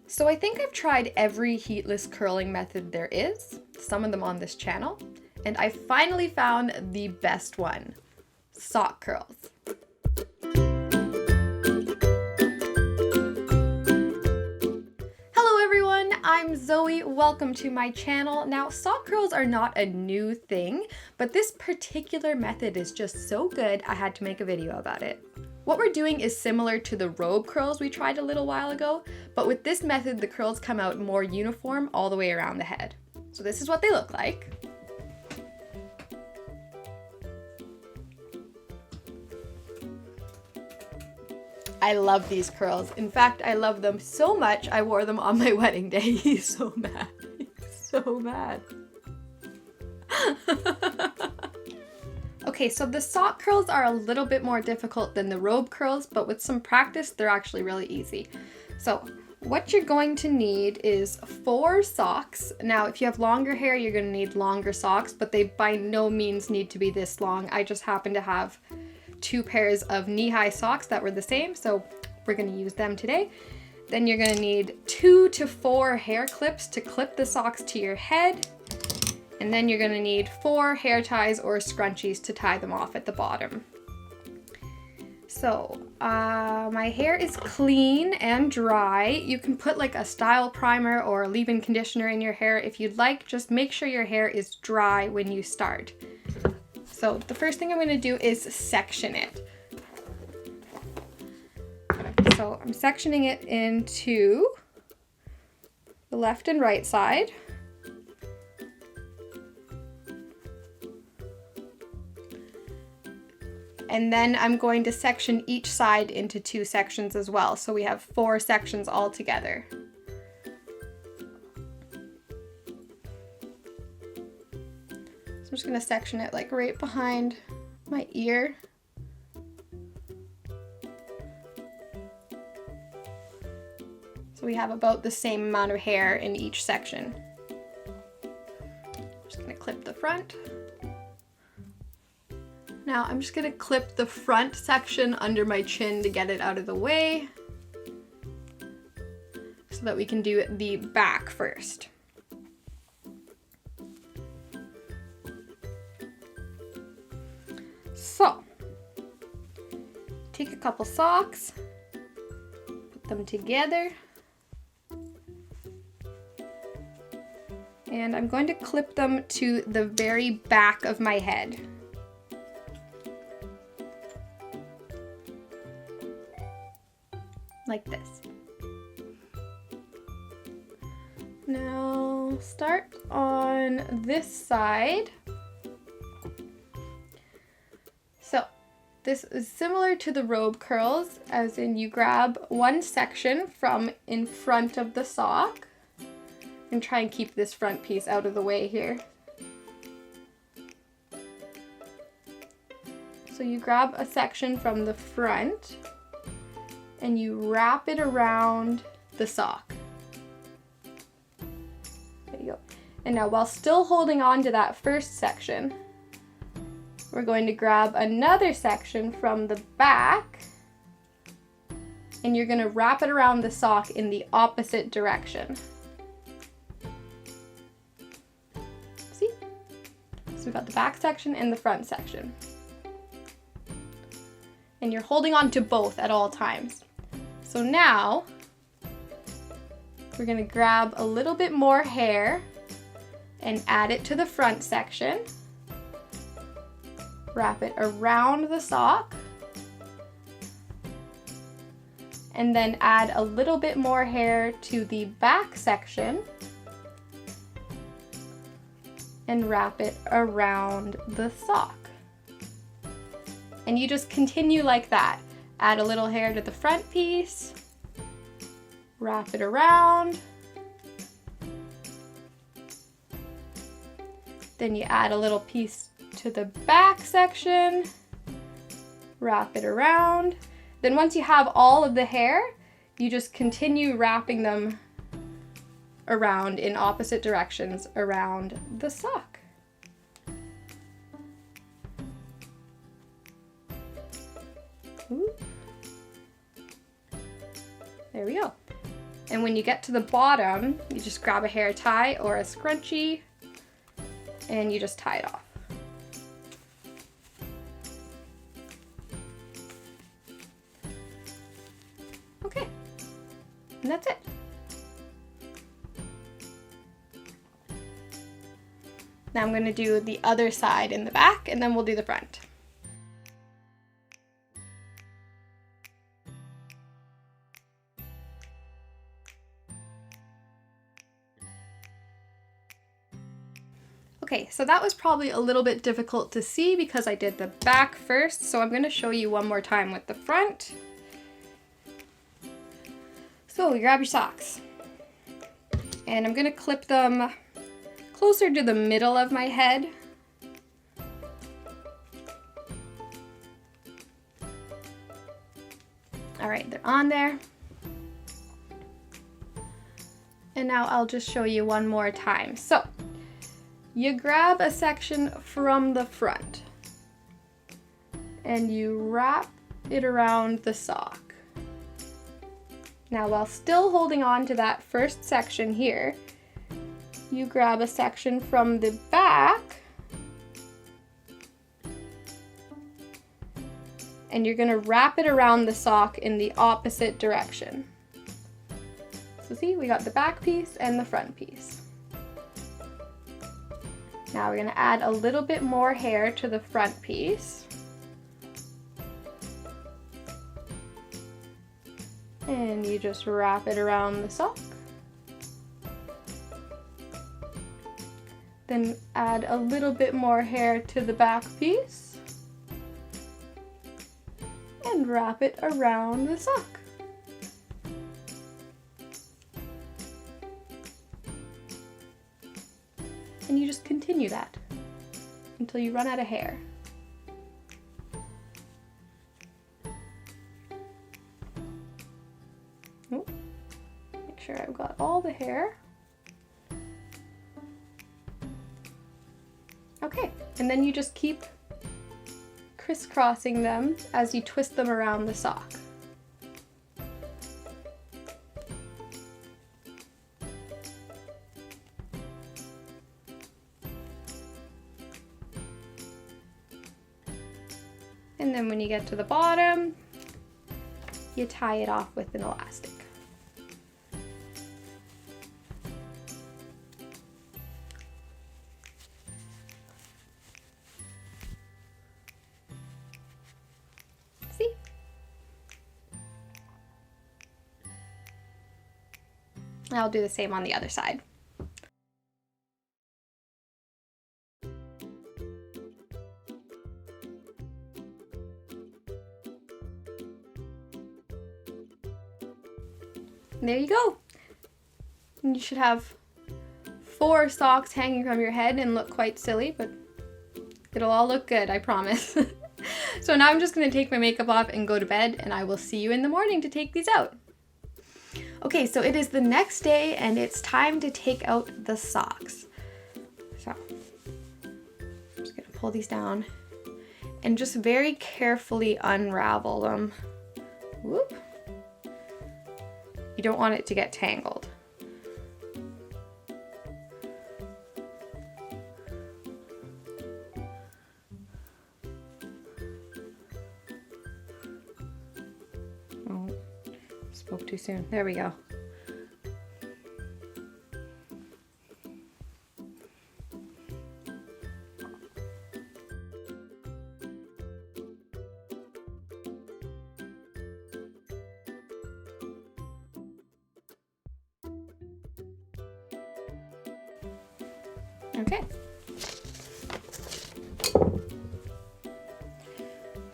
So I think I've tried every heatless curling method there is, some of them on this channel, and I finally found the best one, sock curls. Hello everyone, I'm Zoe, welcome to my channel. Now sock curls are not a new thing, but this particular method is just so good I had to make a video about it. What we're doing is similar to the robe curls we tried a little while ago, but with this method the curls come out more uniform all the way around the head. So this is what they look like. I love these curls. In fact, I love them so much I wore them on my wedding day. He's so mad. He's so mad. Okay, so the sock curls are a little bit more difficult than the robe curls, but with some practice, they're actually really easy. So what you're going to need is 4 socks. Now, if you have longer hair, you're going to need longer socks, but they by no means need to be this long. I just happen to have 2 pairs of knee-high socks that were the same, so we're going to use them today. Then you're going to need 2 to 4 hair clips to clip the socks to your head. And then you're gonna need 4 hair ties or scrunchies to tie them off at the bottom. So, my hair is clean and dry. You can put like a style primer or a leave-in conditioner in your hair if you'd like. Just make sure your hair is dry when you start. So, the first thing I'm gonna do is section it. So, I'm sectioning it into the left and right side. And then I'm going to section each side into 2 sections as well. So we have 4 sections all together. So I'm just going to section it like right behind my ear. So we have about the same amount of hair in each section. Just going to clip the front. Now I'm just going to clip the front section under my chin to get it out of the way so that we can do the back first. So, take a couple socks, put them together, and I'm going to clip them to the very back of my head. Like this. Now start on this side. So this is similar to the robe curls, as in you grab one section from in front of the sock and try and keep this front piece out of the way here. So you grab a section from the front and you wrap it around the sock. There you go. And now while still holding on to that first section, we're going to grab another section from the back and you're gonna wrap it around the sock in the opposite direction. See? So we've got the back section and the front section. And you're holding on to both at all times. So now, we're gonna grab a little bit more hair and add it to the front section. Wrap it around the sock. And then add a little bit more hair to the back section. And wrap it around the sock. And you just continue like that. Add a little hair to the front piece, wrap it around, then you add a little piece to the back section, wrap it around. Then once you have all of the hair, you just continue wrapping them around in opposite directions around the sock. Ooh. There we go. And when you get to the bottom, you just grab a hair tie or a scrunchie and you just tie it off. Okay, and that's it. Now I'm going to do the other side in the back and then we'll do the front. Okay, so that was probably a little bit difficult to see because I did the back first, so I'm going to show you one more time with the front. So you grab your socks, and I'm going to clip them closer to the middle of my head. All right, they're on there. And now I'll just show you one more time. So you grab a section from the front and you wrap it around the sock. Now, while still holding on to that first section here, you grab a section from the back and you're gonna wrap it around the sock in the opposite direction. So see, we got the back piece and the front piece. Now we're gonna add a little bit more hair to the front piece. And you just wrap it around the sock. Then add a little bit more hair to the back piece. And wrap it around the sock. And you just continue that until you run out of hair. Oh, make sure I've got all the hair. Okay, and then you just keep crisscrossing them as you twist them around the sock. And then when you get to the bottom, you tie it off with an elastic. See? I'll do the same on the other side. There you go. And you should have 4 socks hanging from your head and look quite silly, but it'll all look good, I promise. So now I'm just gonna take my makeup off and go to bed, and I will see you in the morning to take these out. Okay, so it is the next day and it's time to take out the socks. So I'm just gonna pull these down and just very carefully unravel them. Whoop. You don't want it to get tangled. Oh, spoke too soon. There we go. Okay.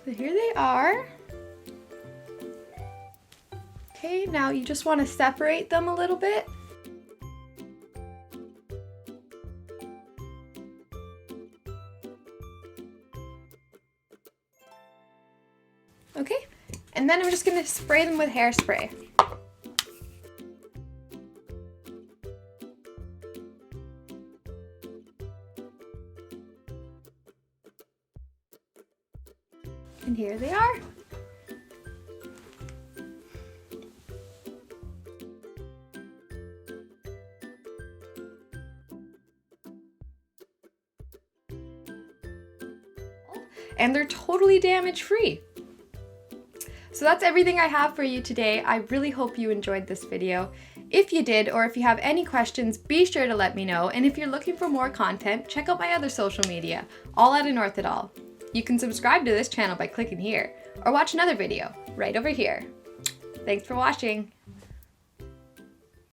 So here they are. Okay, now you just want to separate them a little bit. Okay, and then I'm just going to spray them with hairspray. And here they are. and they're totally damage free. So that's everything I have for you today. I really hope you enjoyed this video. If you did, or if you have any questions, be sure to let me know. And if you're looking for more content, check out my other social media, all at Anorthidol. You can subscribe to this channel by clicking here, or watch another video right over here. Thanks for watching.